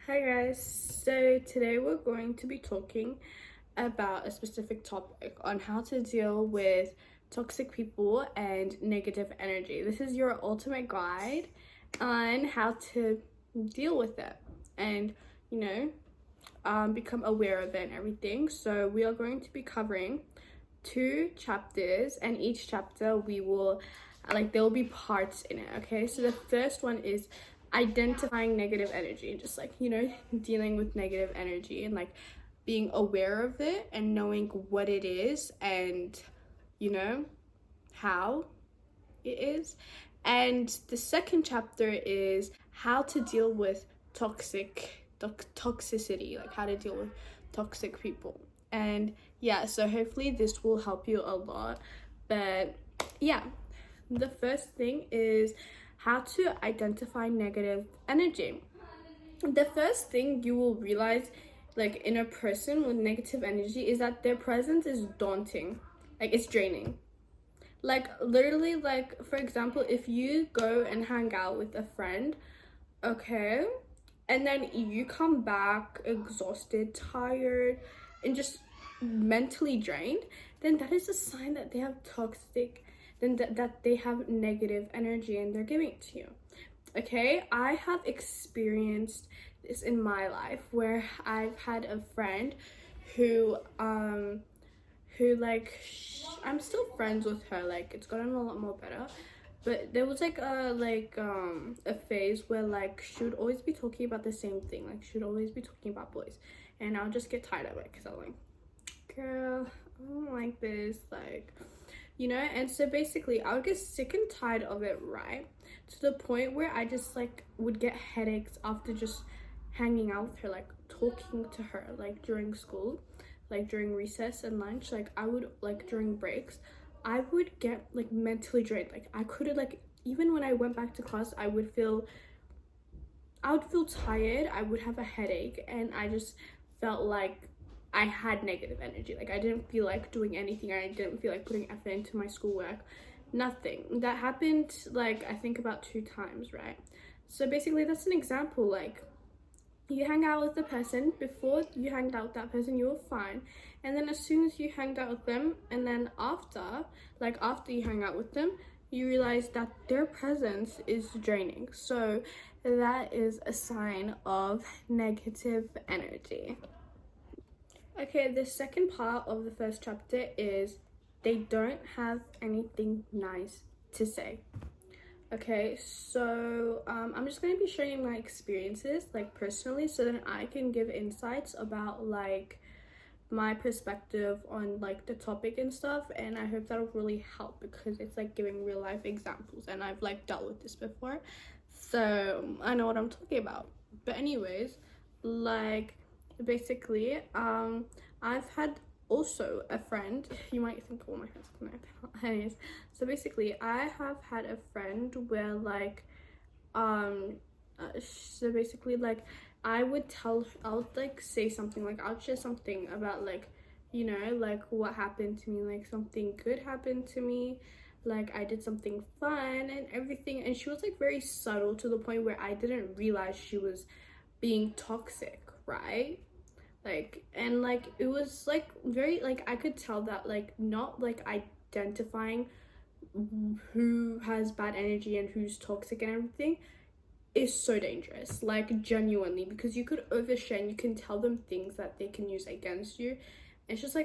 Hi guys, so today we're going to be talking about a specific topic on how to deal with toxic people and negative energy. This is your ultimate guide on how to deal with it and become aware of it and everything. So we are going to be covering two chapters, and each chapter we will there will be parts in it. Okay, so the first one is identifying negative energy, just dealing with negative energy and being aware of it and knowing what it is and how it is. And the second chapter is how to deal with toxicity, like how to deal with toxic people. And yeah, so hopefully this will help you a lot. But yeah, the first thing is how to identify negative energy. The first thing you will realize in a person with negative energy is that their presence is daunting, it's draining. Literally, for example, if you go and hang out with a friend, okay, and then you come back exhausted, tired, and just mentally drained, then that is a sign that they have toxic, then that they have negative energy and they're giving it to you. Okay, I have experienced this in my life where I've had a friend who I'm still friends with her, it's gotten a lot more better, but there was a phase where she would always be talking about the same thing, she would always be talking about boys, and I'll just get tired of it because I'm like, girl, I don't like this, and so basically I would get sick and tired of it, right, to the point where I just would get headaches after just hanging out with her, talking to her, during school, during recess and lunch. I would during breaks I would get mentally drained. I couldn't even when I went back to class, I would feel tired, I would have a headache, and I just felt like I had negative energy. I didn't feel like doing anything. I didn't feel like putting effort into my schoolwork. Nothing. That happened I think about 2 times, right? So basically that's an example. You hang out with the person, before you hanged out with that person you were fine, and then as soon as you hanged out with them, and then after you hang out with them, you realize that their presence is draining. So that is a sign of negative energy. Okay, the second part of the first chapter is they don't have anything nice to say. Okay, so I'm just going to be sharing my experiences personally, so then I can give insights about my perspective on the topic and stuff, and I hope that'll really help because it's giving real life examples, and I've dealt with this before, so I know what I'm talking about. But anyways, basically I've had also a friend, you might think, oh my friends connect. Anyways, so basically I have had a friend where so basically I would say something, I would share something about what happened to me, something good happened to me, I did something fun and everything, and she was very subtle to the point where I didn't realize she was being toxic, right? And it was very I could tell that not identifying who has bad energy and who's toxic and everything is so dangerous, genuinely, because you could overshare and you can tell them things that they can use against you. It's just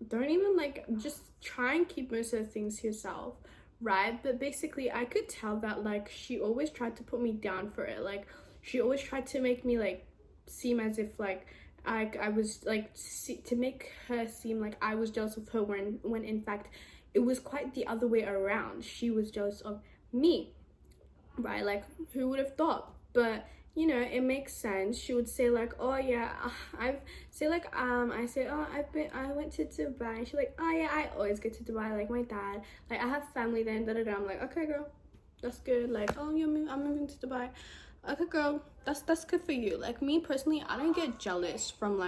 don't even just try and keep most of the things to yourself, right? But basically I could tell that she always tried to put me down for it. She always tried to make me seem as if I was to make her seem like I was jealous of her, when in fact it was quite the other way around. She was jealous of me, right? Who would have thought? But it makes sense. She would say oh yeah, I went to Dubai. She's oh yeah, I always get to Dubai, my dad, I have family there, and I'm okay girl, that's good. Oh, I'm moving to Dubai. Okay girl, that's good for you. Me personally, I don't get jealous from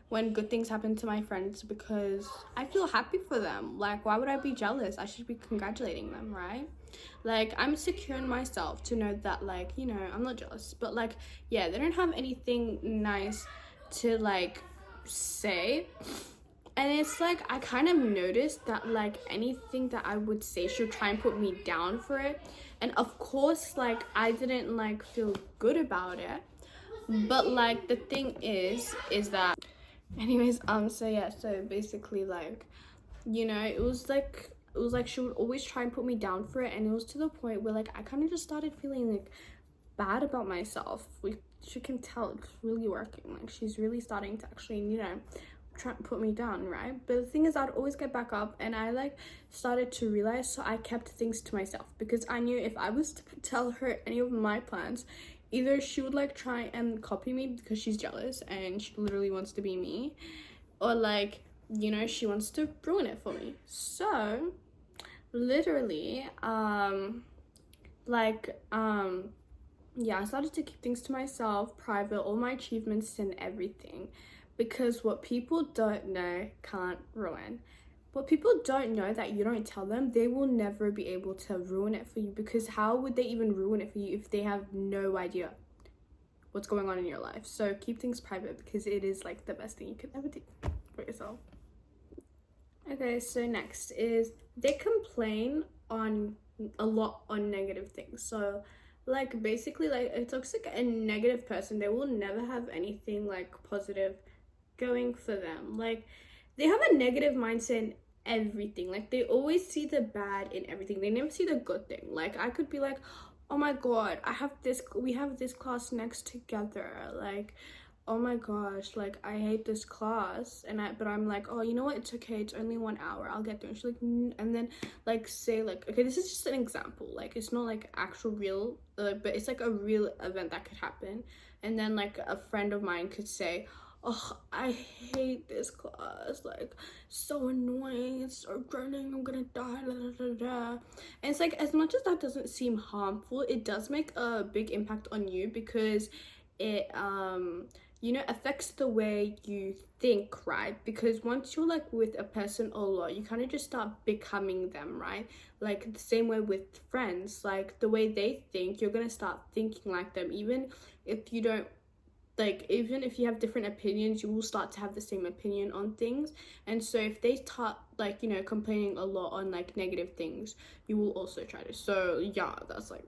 when good things happen to my friends, because I feel happy for them. Why would I be jealous? I should be congratulating them, right? Like, I'm secure in myself to know that, like, you know, I'm not jealous. But, like, yeah, they don't have anything nice to, like, say. And it's like, I kind of noticed that, like, anything that I would say, she would try and put me down for it. And of course, like, I didn't, like, feel good about it. But, like, the thing is that, anyways, so yeah, so basically, like, you know, it was like she would always try and put me down for it, and it was to the point where, like, I kind of just started feeling, like, bad about myself. She can tell it's really working. Like, she's really starting to actually, you know, try and put me down, right? But the thing is, I'd always get back up, and I, like, started to realize, so I kept things to myself, because I knew if I was to tell her any of my plans, either she would, like, try and copy me because she's jealous and she literally wants to be me, or, like, you know, she wants to ruin it for me. So literally, yeah, I started to keep things to myself, private, all my achievements and everything, because what people don't know can't ruin. What people don't know that you don't tell them, they will never be able to ruin it for you, because how would they even ruin it for you if they have no idea what's going on in your life? So keep things private, because it is, like, the best thing you could ever do for yourself. Okay, so next is, they complain on a lot on negative things. So, like, basically, like, a toxic and negative person, they will never have anything, like, positive going for them. Like, they have a negative mindset in everything. Like, they always see the bad in everything. They never see the good thing. Like, I could be like, oh my god, we have this class next together. Like, oh my gosh, like, I hate this class, but I'm like, oh, you know what, it's okay, it's only 1 hour, I'll get through. And she's like, and then, like, say, like, okay, this is just an example, like, it's not like actual real, but it's like a real event that could happen. And then, like, a friend of mine could say, oh, I hate this class, like, so annoying, it's so draining, I'm gonna die, da, da, da, da. And it's like, as much as that doesn't seem harmful, it does make a big impact on you, because it you know, affects the way you think, right? Because once you're, like, with a person a lot, you kind of just start becoming them, right? Like, the same way with friends, like, the way they think, you're gonna start thinking like them. Even if you don't, like, even if you have different opinions, you will start to have the same opinion on things. And so if they start, like, you know, complaining a lot on, like, negative things, you will also try to. So yeah, that's, like,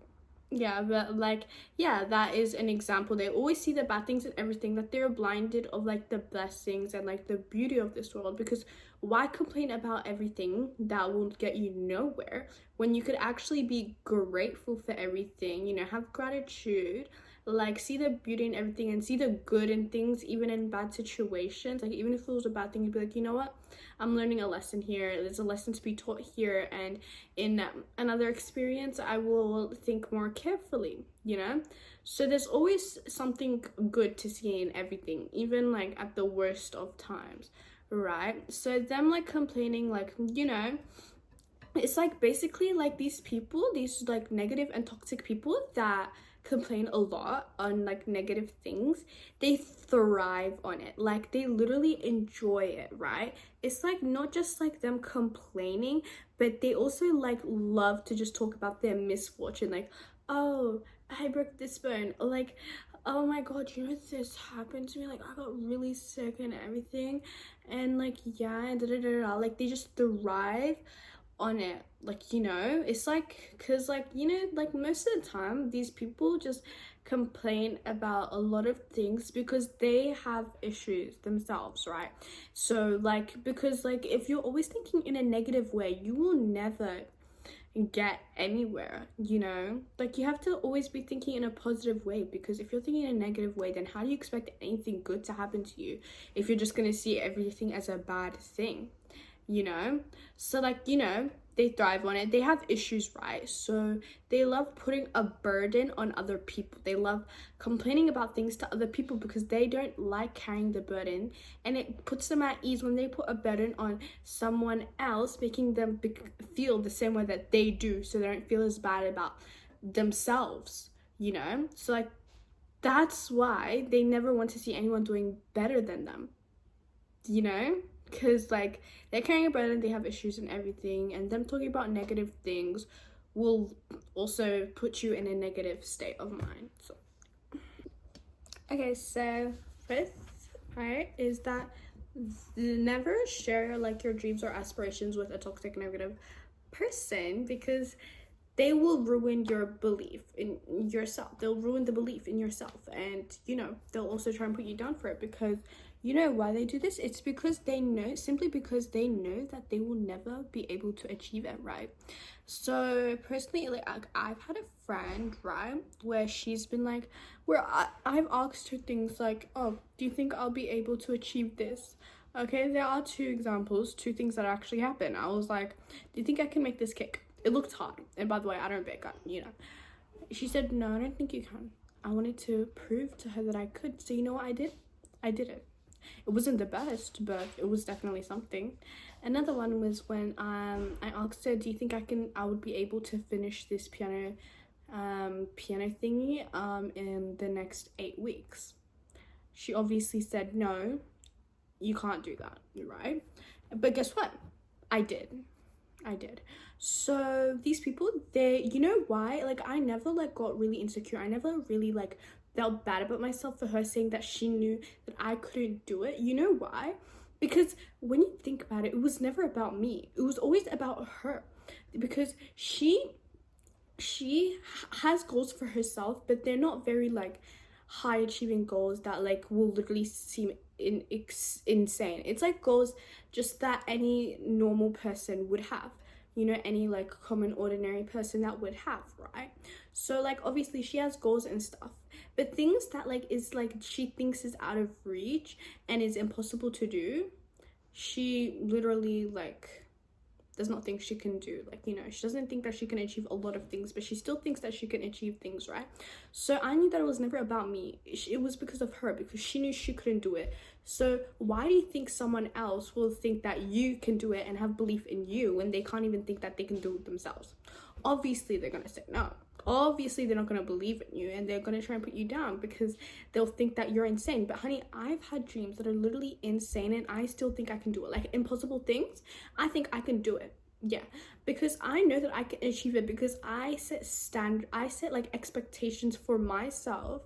yeah, but, like, yeah, that is an example. They always see the bad things and everything, that they're blinded of, like, the blessings and, like, the beauty of this world. Because why complain about everything that will get you nowhere when you could actually be grateful for everything, you know, have gratitude, like, see the beauty in everything and see the good in things, even in bad situations. Like, even if it was a bad thing, you'd be like, you know what, I'm learning a lesson here, there's a lesson to be taught here, and in another experience I will think more carefully, you know. So there's always something good to see in everything, even, like, at the worst of times, right? So them, like, complaining, like, you know, it's like, basically, like, these people, these, like, negative and toxic people that complain a lot on, like, negative things, they thrive on it. Like, they literally enjoy it, right? It's, like, not just, like, them complaining, but they also, like, love to just talk about their misfortune. Like, oh, I broke this bone, or, like, oh my god, you know, this happened to me, like, I got really sick and everything, and, like, yeah, da da da da. Like, they just thrive on it. Like, you know, it's like, because, like, you know, like, most of the time these people just complain about a lot of things because they have issues themselves, right? So, like, because, like, if you're always thinking in a negative way, you will never get anywhere, you know. Like, you have to always be thinking in a positive way, because if you're thinking in a negative way, then how do you expect anything good to happen to you if you're just going to see everything as a bad thing, you know? So, like, you know, they thrive on it. They have issues, right? So they love putting a burden on other people. They love complaining about things to other people because they don't like carrying the burden, and it puts them at ease when they put a burden on someone else, making them feel the same way that they do, so they don't feel as bad about themselves, you know? So, like, that's why they never want to see anyone doing better than them, you know? Because, like, they're carrying a burden, they have issues and everything, and them talking about negative things will also put you in a negative state of mind. So okay, so fifth part is that never share like your dreams or aspirations with a toxic negative person, because they will ruin your belief in yourself. They'll ruin the belief in yourself, and you know, they'll also try and put you down for it. Because you know why they do this? It's because they know, simply because they know that they will never be able to achieve it, right? So personally, like I've had a friend, right, where she's been like, where I've asked her things like, oh, do you think I'll be able to achieve this? Okay, there are two examples, two things that actually happened. I was like, do you think I can make this cake? It looked hard, and by the way, I don't bake, you know. She said, no, I don't think you can. I wanted to prove to her that I could. So you know what I did? I did it. It wasn't the best, but it was definitely something. Another one was when I asked her, do you think I would be able to finish this piano thingy in the next 8 weeks? She obviously said, no, you can't do that, right? But guess what? I did. So these people, they, you know why? Like, I never like got really insecure. I never really like felt bad about myself for her saying that she knew that I couldn't do it. You know why? Because when you think about it, it was never about me. It was always about her. Because she has goals for herself, but they're not very like high achieving goals that like will literally seem insane. It's like goals just that any normal person would have, you know, any like common ordinary person that would have, right? So like obviously she has goals and stuff, but things that like is like she thinks is out of reach and is impossible to do, she literally like does not think she can do. Like, you know, she doesn't think that she can achieve a lot of things, but she still thinks that she can achieve things, right? So I knew that it was never about me. It was because of her, because she knew she couldn't do it. So why do you think someone else will think that you can do it and have belief in you when they can't even think that they can do it themselves? Obviously they're gonna say no. Obviously they're not going to believe in you, and they're going to try and put you down because they'll think that you're insane. But honey, I've had dreams that are literally insane and I still think I can do it. Like impossible things, I think I can do it. Yeah, because I know that I can achieve it, because I set like expectations for myself,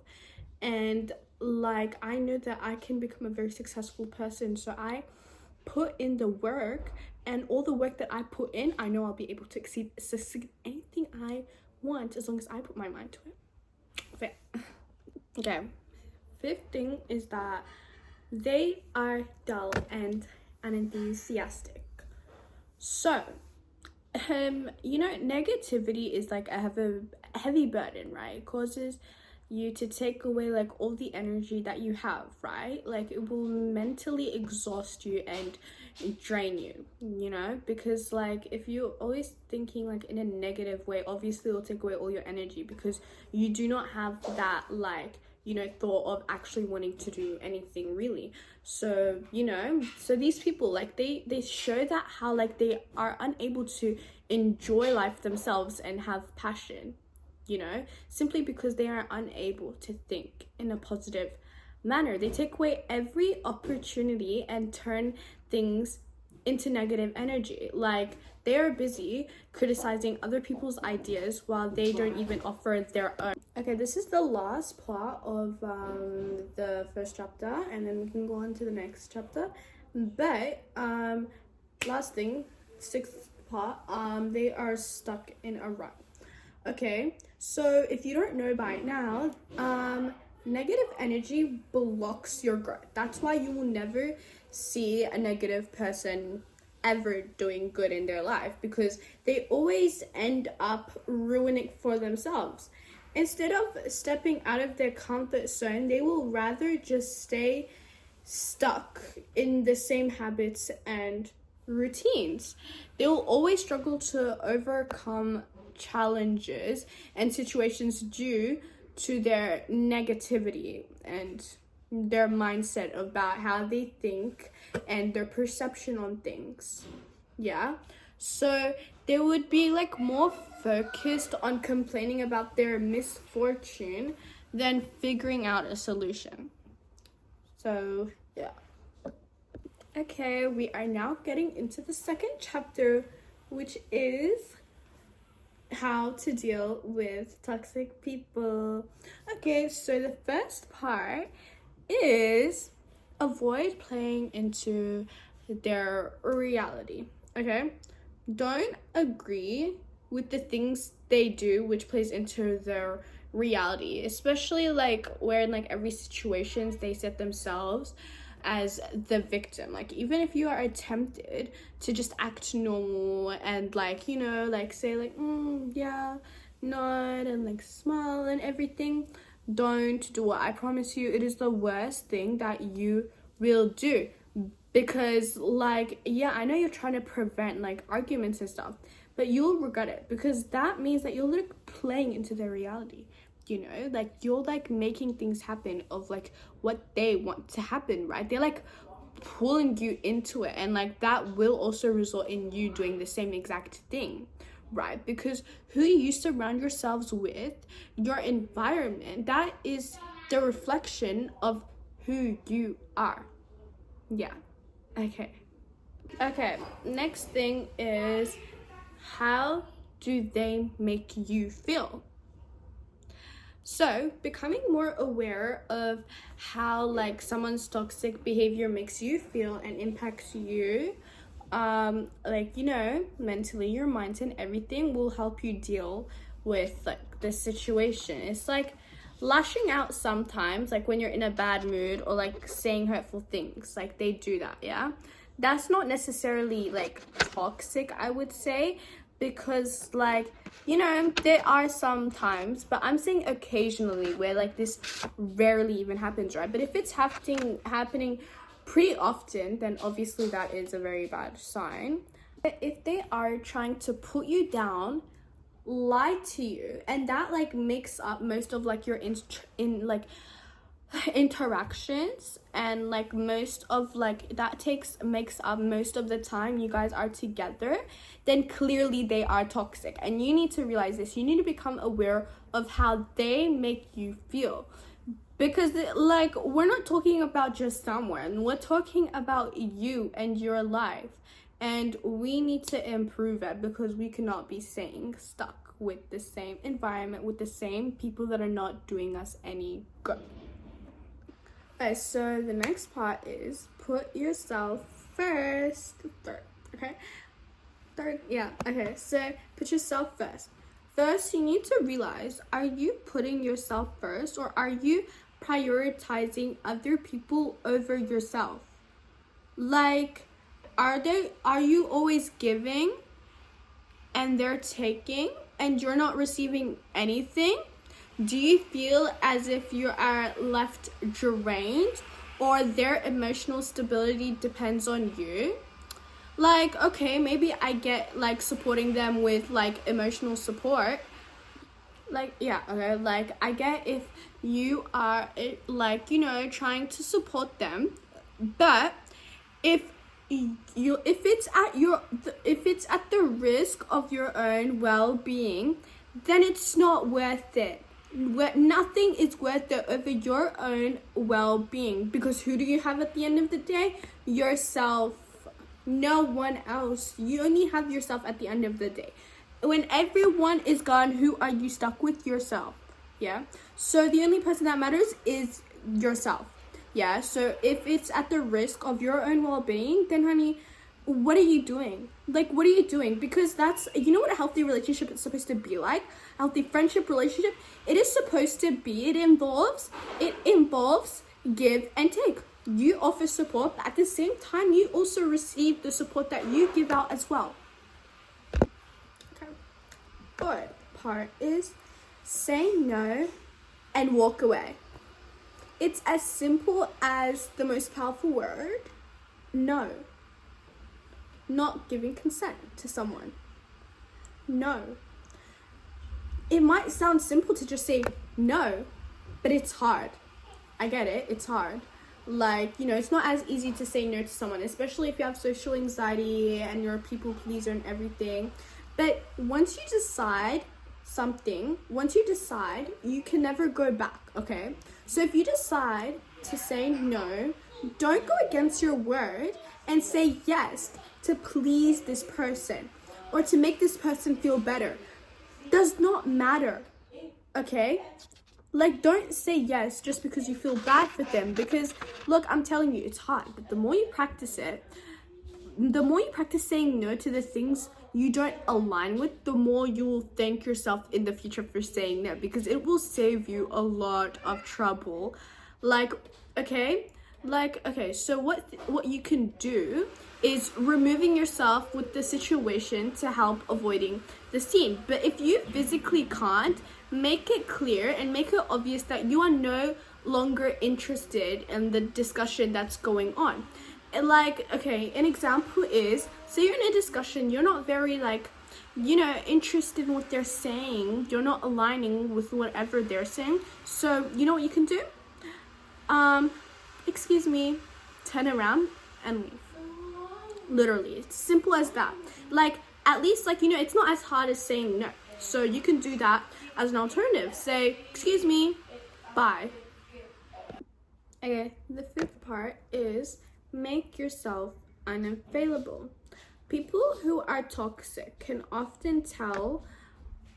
and like I know that I can become a very successful person. So I put in the work, and all the work that I put in, I know I'll be able to succeed anything I want as long as I put my mind to it. Okay. Fifth thing is that they are dull and unenthusiastic. So you know, negativity is like a heavy burden, right? It causes you to take away like all the energy that you have, right? Like it will mentally exhaust you and drain you, you know, because like if you're always thinking like in a negative way, obviously it'll take away all your energy, because you do not have that like, you know, thought of actually wanting to do anything really. So, you know, so these people like they show that how like they are unable to enjoy life themselves and have passion, you know, simply because they are unable to think in a positive manner. They take away every opportunity and turn things into negative energy. Like they are busy criticizing other people's ideas while they don't even offer their own. Okay, this is the last part of the first chapter, and then we can go on to the next chapter. But last thing, sixth part, they are stuck in a rut. Okay, so if you don't know by now, negative energy blocks your growth. That's why you will never see a negative person ever doing good in their life, because they always end up ruining for themselves. Instead of stepping out of their comfort zone, they will rather just stay stuck in the same habits and routines. They will always struggle to overcome challenges and situations due to their negativity and their mindset about how they think and their perception on things. Yeah, so they would be like more focused on complaining about their misfortune than figuring out a solution. So yeah. Okay, we are now getting into the second chapter, which is how to deal with toxic people. Okay, so the first part is avoid playing into their reality. Okay, don't agree with the things they do which plays into their reality, especially like where in like every situations they set themselves as the victim. Like even if you are tempted to just act normal and like, you know, like say like yeah, nod and like smile and everything, don't do it. I promise you it is the worst thing that you will do. Because like, yeah, I know you're trying to prevent like arguments and stuff, but you'll regret it, because that means that you're like playing into their reality, you know, like you're like making things happen of like what they want to happen, right? They're like pulling you into it, and like that will also result in you doing the same exact thing, right? Because who you surround yourselves with, your environment, that is the reflection of who you are. Yeah. Okay, next thing is, how do they make you feel? So becoming more aware of how like someone's toxic behavior makes you feel and impacts you, like, you know, mentally, your mindset and everything, will help you deal with like the situation. It's like lashing out sometimes, like when you're in a bad mood, or like saying hurtful things, like they do that, yeah, that's not necessarily like toxic, I would say, because like, you know, there are some times, but I'm saying occasionally, where like this rarely even happens, right? But if it's happening pretty often, then obviously that is a very bad sign. But if they are trying to put you down, lie to you, and that like makes up most of like your interactions, and like most of like that makes up most of the time you guys are together, then clearly they are toxic, and you need to realize this. You need to become aware of how they make you feel, because like we're not talking about just someone, we're talking about you and your life, and we need to improve it, because we cannot be staying stuck with the same environment, with the same people that are not doing us any good. Okay, so the next part is put yourself first. Okay? Okay, so put yourself first. First, you need to realize, are you putting yourself first, or are you prioritizing other people over yourself? Like, are you always giving and they're taking and you're not receiving anything? Do you feel as if you are left drained, or their emotional stability depends on you? Like, okay, maybe I get like supporting them with like emotional support. Like, yeah, okay, like I get if you are like, you know, trying to support them, but if it's at the risk of your own well-being, then it's not worth it. Nothing is worth it over your own well-being, because who do you have at the end of the day? Yourself. No one else. You only have yourself at the end of the day. When everyone is gone, who are you stuck with? Yourself. Yeah, so the only person that matters is yourself. Yeah, so if it's at the risk of your own well-being, then honey, what are you doing? Like, what are you doing? Because that's, you know what a healthy relationship is supposed to be like? A healthy friendship relationship, it is supposed to be, it involves give and take. You offer support, but at the same time, you also receive the support that you give out as well. Okay. Third part is say no and walk away. It's as simple as the most powerful word, no. Not giving consent to someone. No. It might sound simple to just say no, but it's hard. I get it, it's hard. Like, you know, it's not as easy to say no to someone, especially if you have social anxiety and you're a people pleaser and everything. But once you decide something, you can never go back, okay? So if you decide to say no, don't go against your word and say yes to please this person or to make this person feel better. does not matter, okay? Like, don't say yes just because you feel bad for them, because look, I'm telling you, it's hard, but the more you practice it, the more you practice saying no to the things you don't align with, the more you will thank yourself in the future for saying no, because it will save you a lot of trouble. Like, okay, so what you can do is removing yourself with the situation to help avoiding the scene. But if you physically can't, make it clear and make it obvious that you are no longer interested in the discussion that's going on. And like, okay, an example is, say you're in a discussion, you're not very like, interested in what they're saying, you're not aligning with whatever they're saying. So you know what you can do? Excuse me, turn around and leave. Literally, it's simple as that. Like, at least, like, it's not as hard as saying no. So you can do that as an alternative. Say, excuse me, bye. Okay, the fifth part is make yourself unavailable. People who are toxic can often tell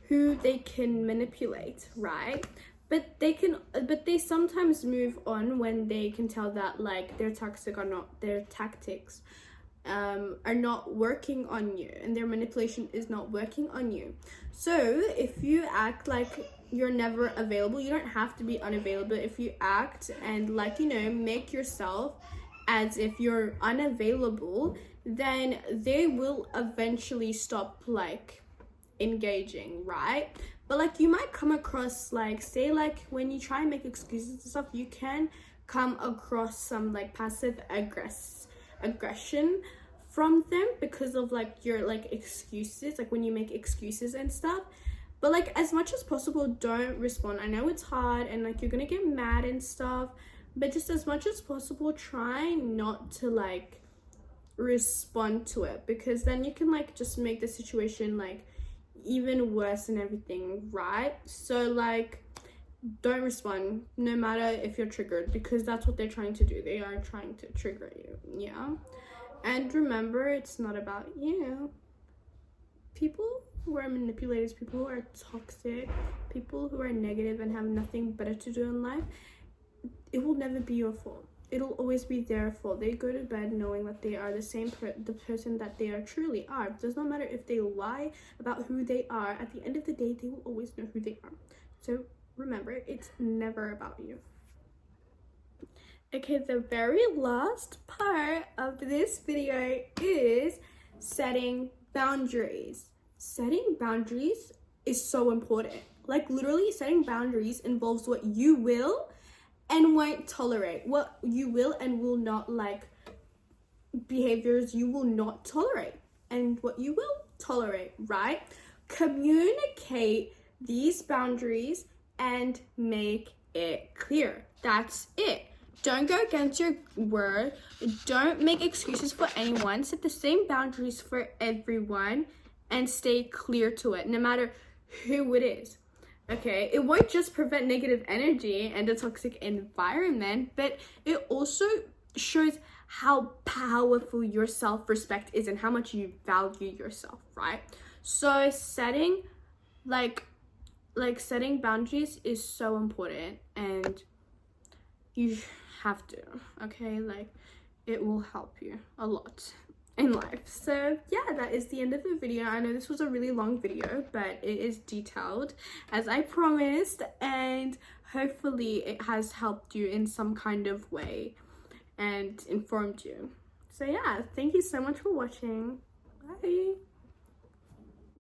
who they can manipulate, right? But they sometimes move on when they can tell that like their toxic or not, their tactics are not working on you, and their manipulation is not working on you. So if you act like you're never available, you don't have to be unavailable. If you act and like, make yourself as if you're unavailable, then they will eventually stop like engaging, right? But like, you might come across like, say like when you try and make excuses and stuff, you can come across some like passive aggression from them because of like your like excuses, like when you make excuses and stuff. But like, as much as possible, don't respond. I know it's hard and like you're gonna get mad and stuff, but just as much as possible, try not to like respond to it, because then you can like just make the situation like even worse and everything, right? So like, don't respond no matter if you're triggered, because that's what they're trying to do. They are trying to trigger you, yeah? And remember, it's not about you. People who are manipulators, people who are toxic, people who are negative and have nothing better to do in life, it will never be your fault. It'll always be their fault. They go to bed knowing that they are the person that they are truly are. It does not matter if they lie about who they are. At the end of the day, they will always know who they are. So remember, it's never about you. Okay, the very last part of this video is setting boundaries. Setting boundaries is so important. Like, literally, setting boundaries involves what you will and won't tolerate, what you will and will not like, behaviors you will not tolerate, and what you will tolerate, right? Communicate these boundaries and make it clear. That's it. Don't go against your word. Don't make excuses for anyone. Set the same boundaries for everyone and stay clear to it, no matter who it is. Okay, it won't just prevent negative energy and a toxic environment, but it also shows how powerful your self-respect is and how much you value yourself, right? So setting setting boundaries is so important, and you have to, okay? Like, it will help you a lot in life. So yeah, that is the end of the video. I know this was a really long video, but it is detailed as I promised, and hopefully it has helped you in some kind of way and informed you. So yeah, thank you so much for watching. Bye.